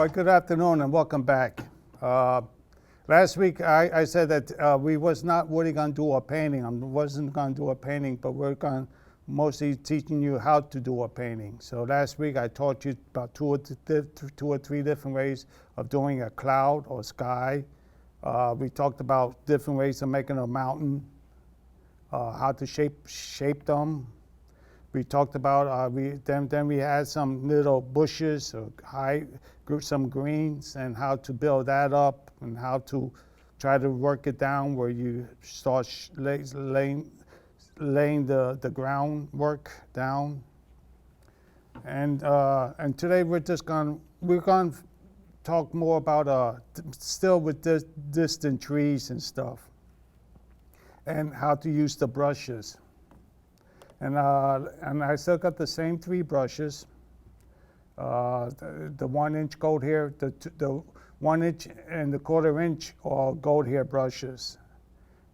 Well, good afternoon and welcome back. Last week I said that we was not really going to do a painting. I wasn't going to do a painting, but we're going to mostly teaching you how to do a painting. So last week I taught you about two or three different ways of doing a cloud or sky. We talked about different ways of making a mountain, how to shape them. We talked about then we had some little bushes or some greens and how to build that up and how to try to work it down where you start laying the groundwork down. And today we're going to talk more about still with distant trees and stuff and how to use the brushes. And I still got the same three brushes. The 1 inch gold hair, the 1 inch and the 1/4 inch are gold hair brushes.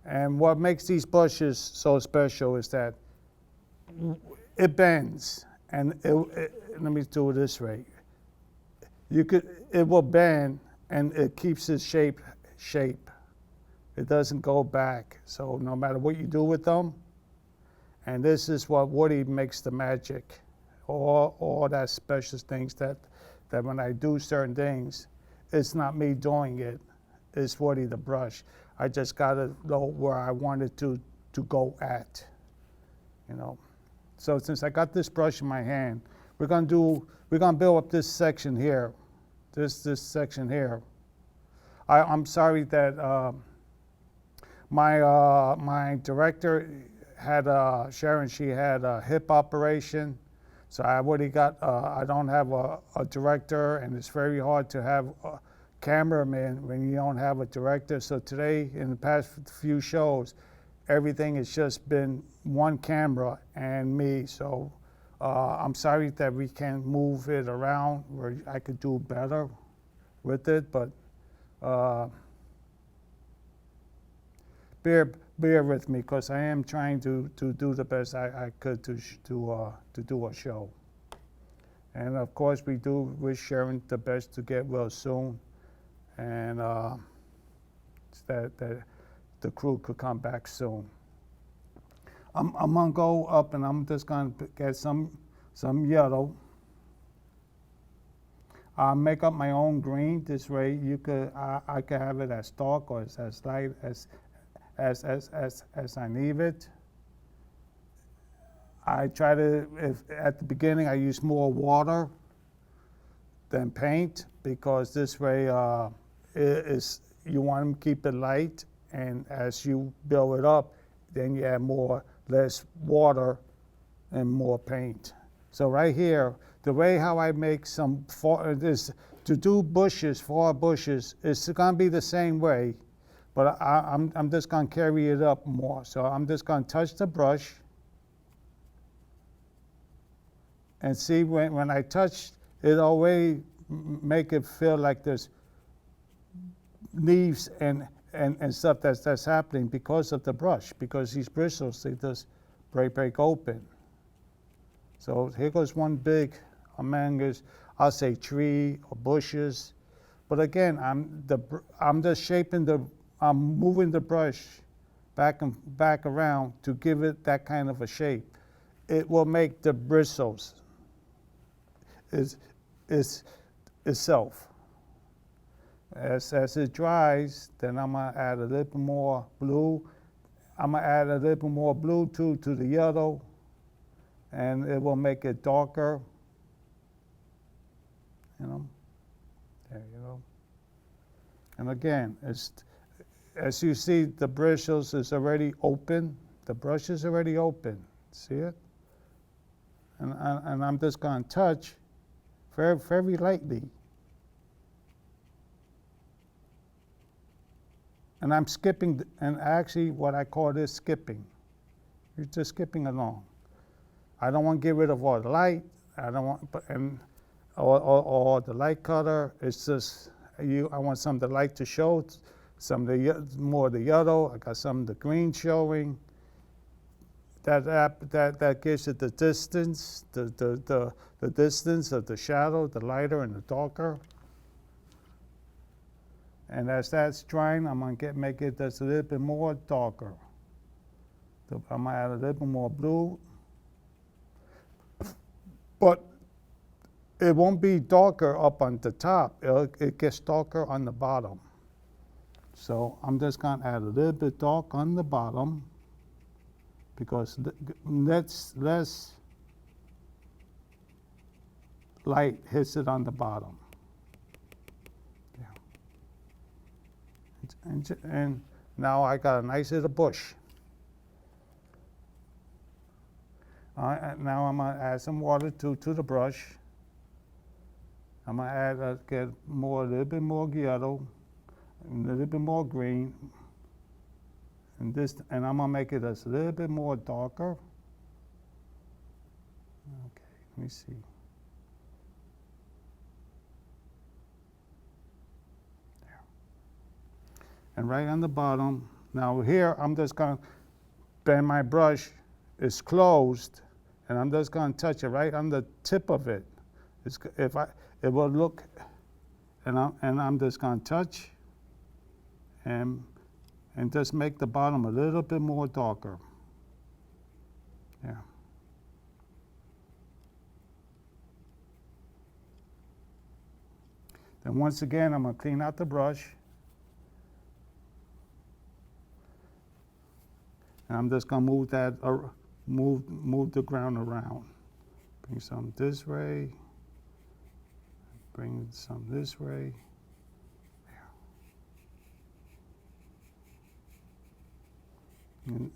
And what makes these brushes so special is that it bends. And let me do it this way. It will bend and it keeps its shape. It doesn't go back. So no matter what you do with them, and this is what Woody makes the magic, all that special things that when I do certain things, it's not me doing it, it's Woody the brush. I just gotta know where I want it to go at, you know. So since I got this brush in my hand, we're gonna build up this section here, this section here. I'm sorry that my director had Sharon, she had a hip operation, so I already got, I don't have a director, and it's very hard to have a cameraman when you don't have a director. So today, in the past few shows, everything has just been one camera and me. So I'm sorry that we can't move it around where I could do better with it, but bear with me, because I am trying to do the best I could to do a show. And of course, we do wish Sharon the best to get well soon, and that the crew could come back soon. I'm gonna go up and I'm just gonna get some yellow. I'll make up my own green. This way, I could have it as dark or as light as I need it. I try to, at the beginning I use more water than paint, because this way you want to keep it light, and as you build it up, then you add less water and more paint. So right here, the way how I make this to do bushes, for bushes, it's gonna be the same way. But I'm just going to carry it up more. So I'm just going to touch the brush and see when I touch it, always make it feel like there's leaves and stuff that's happening because of the brush, because these bristles, they just break open. So here goes one big humongous, I'll say tree or bushes. But again, I'm just shaping I'm moving the brush back around to give it that kind of a shape. It will make the bristles itself. As it dries, then I'm gonna add a little bit more blue. I'm gonna add a little bit more blue to the yellow, and it will make it darker. You know, there you go. And again, as you see, the bristles is already open. The brush is already open. See it? And I'm just going to touch very, very lightly. And I'm skipping, and actually what I call this skipping. You're just skipping along. I don't want to get rid of all the light. I don't want, or the light color. It's just, I want some of the light to show. Some of more of the yellow. I got some of the green showing. That gives it the distance, the distance of the shadow, the lighter and the darker. And as that's drying, I'm gonna make it just a little bit more darker. So I'm gonna add a little bit more blue, but it won't be darker up on the top. It gets darker on the bottom. So I'm just gonna add a little bit dark on the bottom because less light hits it on the bottom. Yeah. And now I got a nice little bush. Now I'm gonna add some water to the brush. I'm gonna add get a little bit more yellow, a little bit more green, and I'm gonna make it a little bit more darker. Okay, let me see. There. And right on the bottom. Now here I'm just gonna bend my brush. It's closed, and I'm just gonna touch it right on the tip of it. It will look, and I'm just gonna touch, and just make the bottom a little bit more darker. Yeah. Then once again, I'm gonna clean out the brush, and I'm just gonna move that, move the ground around. Bring some this way. Bring some this way.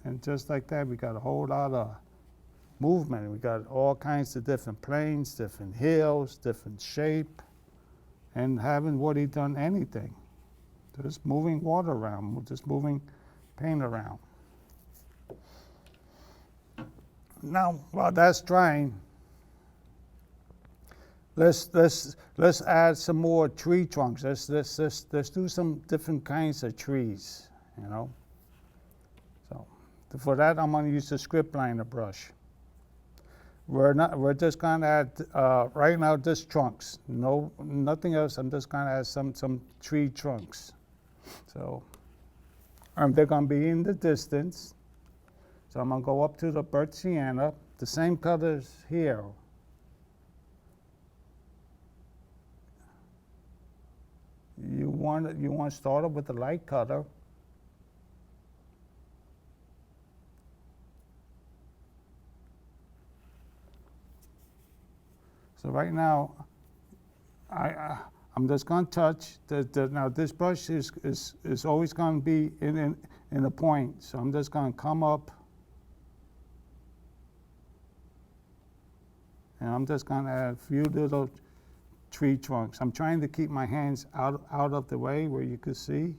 And just like that, we got a whole lot of movement. We got all kinds of different planes, different hills, different shape, and haven't really done anything. Just moving water around, just moving paint around. Now, while that's drying, let's add some more tree trunks. Let's do some different kinds of trees, you know. So for that, I'm going to use the script liner brush. We're just going to add right now just trunks. Nothing else. I'm just going to add some tree trunks. So they're going to be in the distance. So I'm going to go up to the burnt sienna, the same colors here. You want to start off with the light color. So right now, I'm just going to touch. Now this brush is always going to be in a point. So I'm just going to come up, and I'm just going to add a few little tree trunks. I'm trying to keep my hands out of the way where you can see.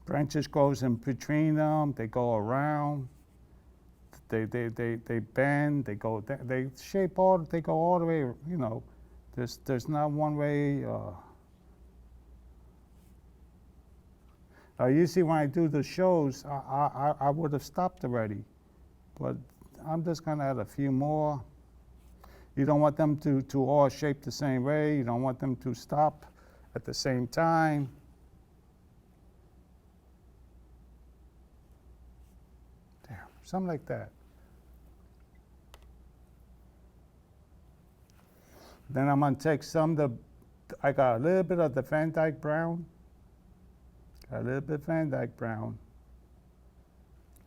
Branches goes in between them. They go around. They bend. They go. They shape all. They go all the way. You know, there's not one way. Usually when I do the shows, I would have stopped already, but I'm just gonna add a few more. You don't want them to all shape the same way. You don't want them to stop at the same time. There, something like that. Then I'm gonna take some of the, I got a little bit of the Van Dyke brown, got a little bit of Van Dyke brown,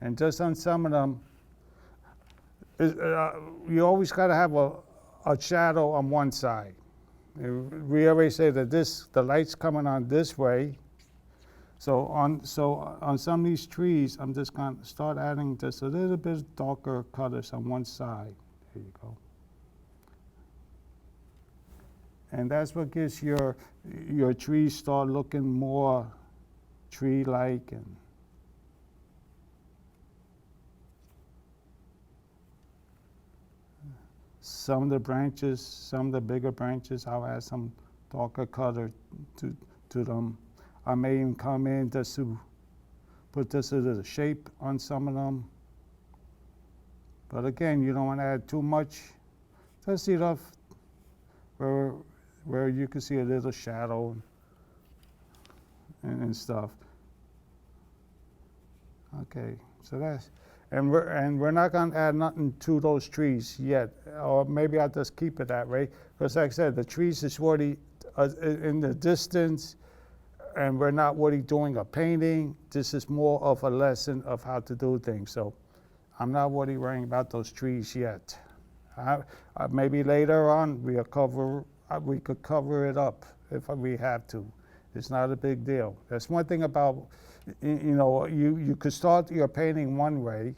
and just on some of them, you always gotta have a shadow on one side. We already say that the light's coming on this way. So on some of these trees, I'm just gonna start adding just a little bit darker colors on one side. There you go. And that's what gives your trees start looking more tree-like. And some of the branches, some of the bigger branches, I'll add some darker color to them. I may even come in just to put this as a shape on some of them. But again, you don't want to add too much. Just enough where you can see a little shadow and stuff. Okay, so that's, and we're not gonna add nothing to those trees yet, or maybe I'll just keep it that way, because like I said, the trees is already in the distance, and we're not really doing a painting. This is more of a lesson of how to do things. So I'm not really worrying about those trees yet. Maybe later on we could cover it up if we have to. It's not a big deal. That's one thing about, you could start your painting one way,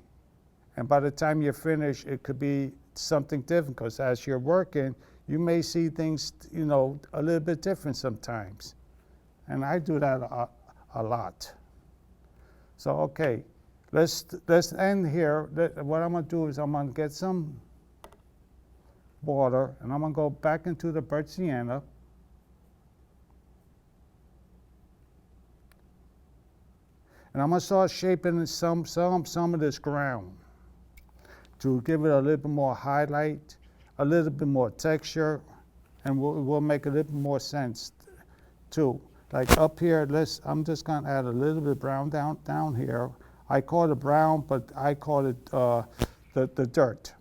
and by the time you're finished, it could be something different, because as you're working, you may see things, a little bit different sometimes. And I do that a lot. So, okay, let's end here. What I'm gonna do is I'm gonna get some water, and I'm gonna go back into the burnt sienna. And I'm gonna start shaping some of this ground to give it a little bit more highlight, a little bit more texture, and we'll make a little bit more sense too. Like up here, I'm just gonna add a little bit of brown down here. I call it brown, but I call it the dirt.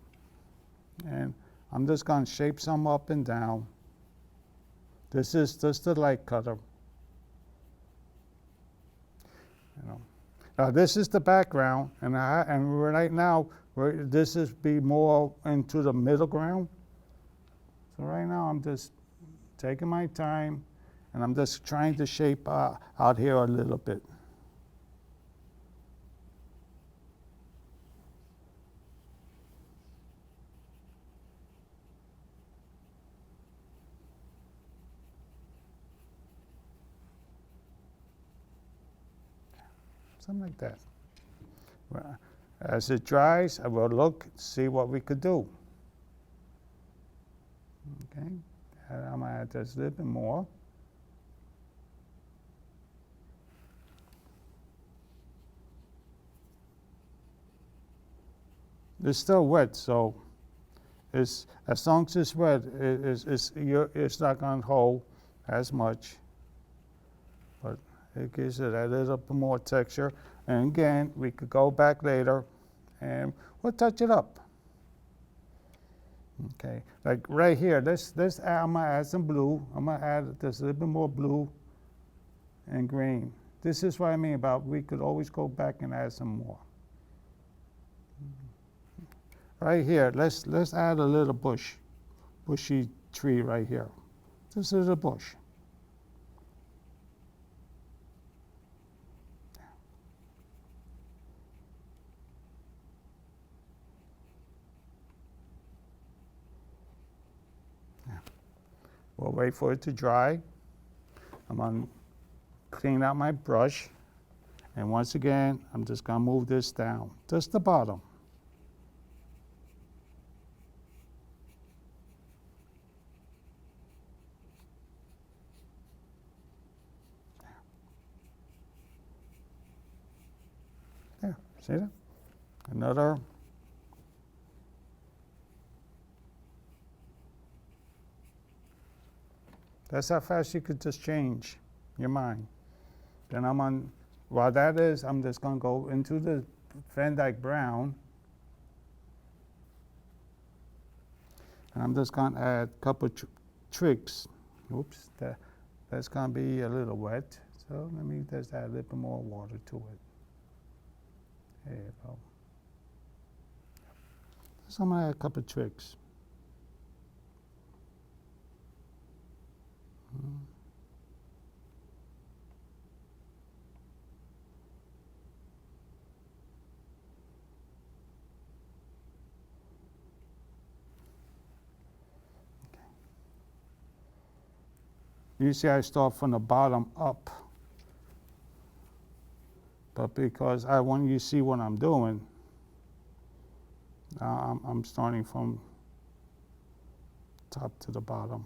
And I'm just gonna shape some up and down. This is just the light color. Now this is the background, and right now this is be more into the middle ground. So right now I'm just taking my time, and I'm just trying to shape out here a little bit. Something like that. As it dries, I will look, see what we could do. Okay, and I'm gonna add just a little bit more. It's still wet, so as long as it's wet, it's not gonna hold as much. But it gives it a little bit more texture. And again, we could go back later and we'll touch it up. Okay, like right here, I'm gonna add some blue. I'm gonna add just a little bit more blue and green. This is what I mean about we could always go back and add some more. Right here, let's add a little bushy tree right here. This is a bush. We'll wait for it to dry. I'm gonna clean out my brush. And once again, I'm just gonna move this down, just the bottom. There, see that? Another. That's how fast you could just change your mind. Then while that is, I'm just gonna go into the Van Dyke brown. And I'm just gonna add a couple tricks. Oops, that's gonna be a little wet. So let me just add a little bit more water to it. There you go. So I'm gonna add a couple of tricks. You see I start from the bottom up. But because I want you to see what I'm doing, I'm starting from top to the bottom.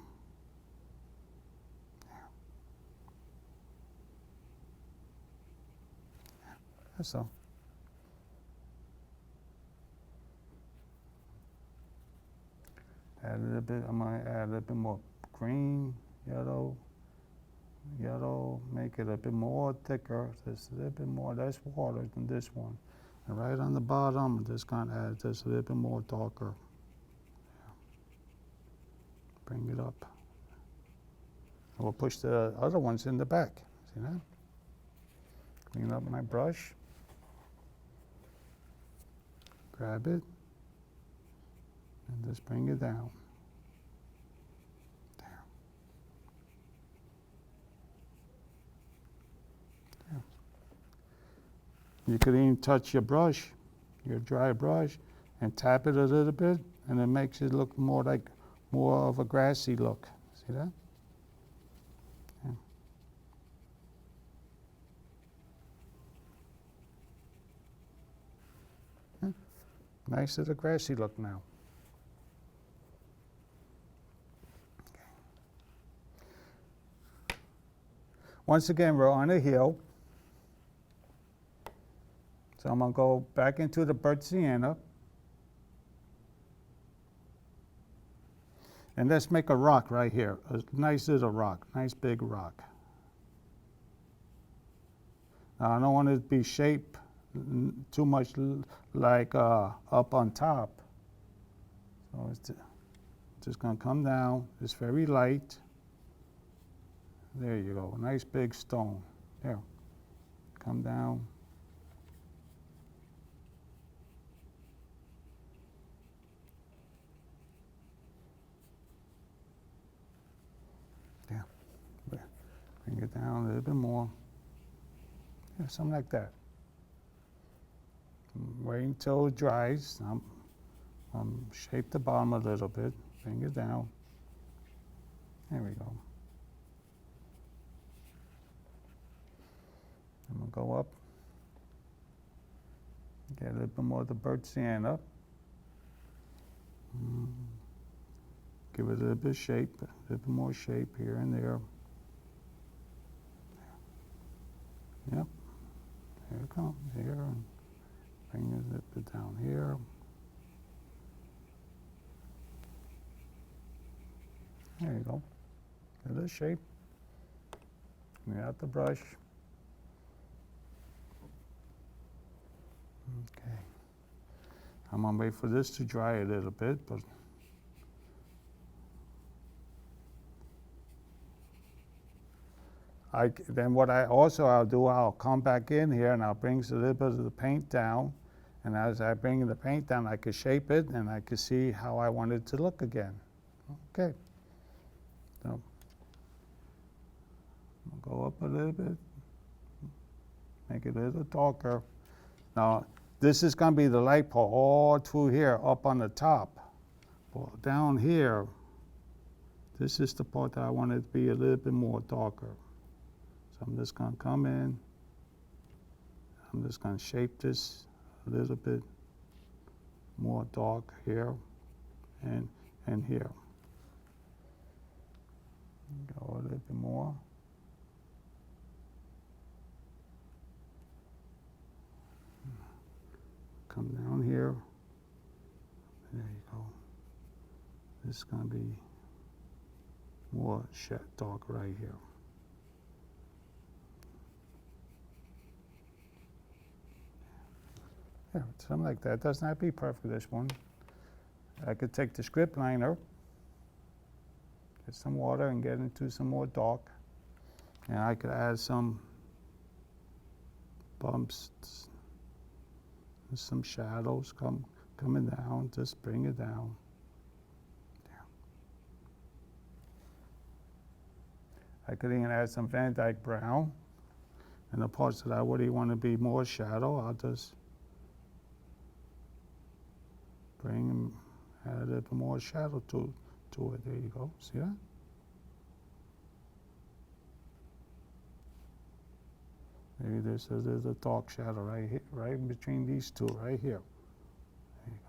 That's all. Add a little bit, I'm gonna add a little bit more green, yellow, make it a bit more thicker, just a little bit more, less water than this one. And right on the bottom, I'm just gonna add just a little bit more darker. Bring it up. We'll push the other ones in the back, see that? Clean up my brush. Grab it, and just bring it down. There. There. You could even touch your brush, your dry brush, and tap it a little bit, and it makes it look more of a grassy look. See that? Yeah. Yeah. Nice little grassy look now. Once again, we're on a hill. So I'm gonna go back into the burnt sienna. And let's make a rock right here, a nice little rock, nice big rock. Now I don't want it to be shaped too much like up on top. So it's just gonna come down, it's very light. There you go, nice big stone. There, come down. Yeah, bring it down a little bit more. Yeah, something like that. Wait until it dries. Shape the bottom a little bit, bring it down. There we go. I'm gonna go up, get a little bit more of the burnt sienna. Give it a little bit of shape, a little bit more shape here and there. Yep, here it comes, here, and bring it a little bit down here. There you go, a little shape. Bring out the brush. Okay, I'm gonna wait for this to dry a little bit, but then what I'll do, I'll come back in here and I'll bring a little bit of the paint down, and as I bring the paint down, I can shape it and I can see how I want it to look again. Okay, so I'll go up a little bit, make it a little darker. Now, this is gonna be the light part all through here, up on the top. Well, down here, this is the part that I want it to be a little bit more darker. So I'm just gonna come in, I'm just gonna shape this a little bit more dark here and here. Go a little bit more. Come down here. There you go. This is going to be more dark right here. Yeah, something like that. Doesn't have to be perfect, this one. I could take the script liner, Get some water and get into some more dark. And I could add some bumps, some shadows coming down. Just bring it down. I could even add some Van Dyke brown. And the parts that I really want to be more shadow, I'll just bring and add a little more shadow to it. There you go. See that? Maybe there's a dark shadow right here, right in between these two, right here. There you go.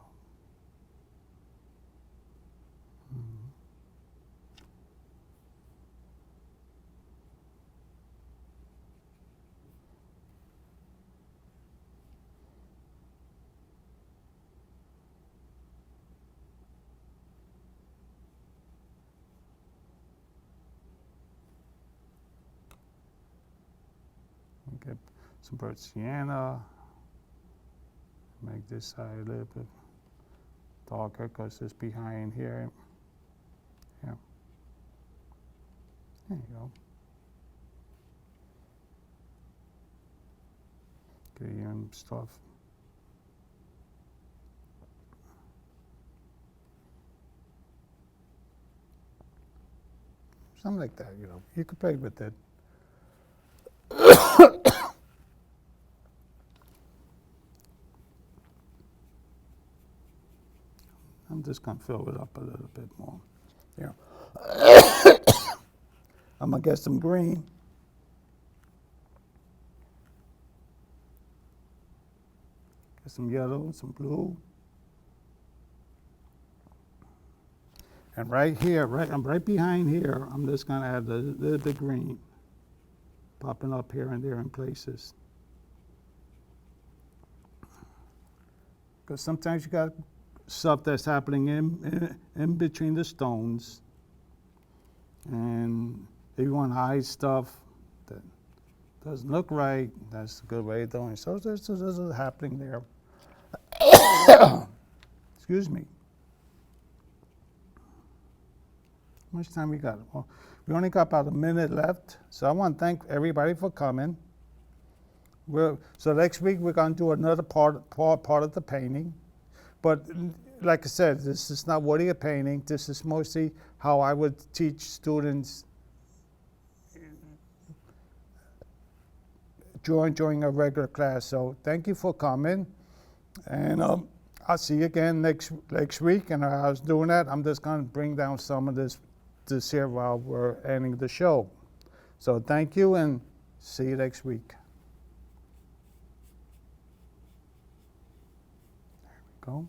Get some burnt sienna. Make this side a little bit darker because it's behind here. Yeah. There you go. Okay, and stuff. Something like that, you know. You could play with it. I'm just going to fill it up a little bit more. There. I'm going to get some green. Get some yellow, some blue. And right here, I'm right behind here, I'm just going to add a little bit green. Popping up here and there in places. Because sometimes you got stuff that's happening in between the stones. And if you want to hide stuff that doesn't look right, that's a good way of doing it. So this is happening there. Excuse me. How much time we got? Well, we only got about a minute left, so I want to thank everybody for coming. So next week we're going to do another part of the painting. But like I said, this is not really a painting. This is mostly how I would teach students during a regular class. So thank you for coming. And I'll see you again next week. And I was doing that, I'm just going to bring down some of this here while we're ending the show. So thank you and see you next week. There we go.